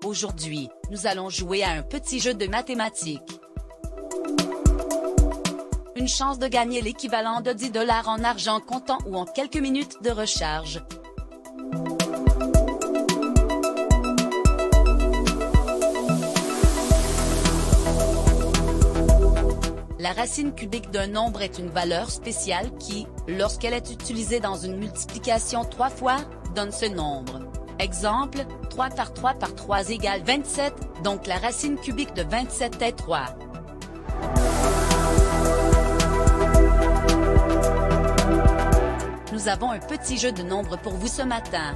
Aujourd'hui, nous allons jouer à un petit jeu de mathématiques. Une chance de gagner l'équivalent de 10 $ en argent comptant ou en quelques minutes de recharge. La racine cubique d'un nombre est une valeur spéciale qui, lorsqu'elle est utilisée dans une multiplication 3 fois, donne ce nombre. Exemple, 3 par 3 par 3 égale 27, donc la racine cubique de 27 est 3. Nous avons un petit jeu de nombres pour vous ce matin.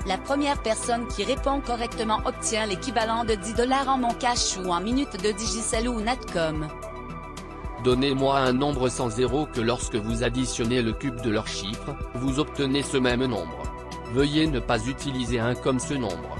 La première personne qui répond correctement obtient l'équivalent de 10 $ en Moncash ou en minutes de Digicel ou Natcom. Donnez-moi un nombre sans zéro que lorsque vous additionnez le cube de leur chiffre, vous obtenez ce même nombre. Veuillez ne pas utiliser un comme ce nombre.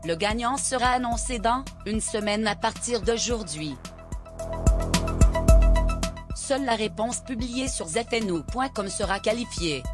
Le gagnant sera annoncé dans une semaine à partir d'aujourd'hui. Seule la réponse publiée sur zfno.com sera qualifiée.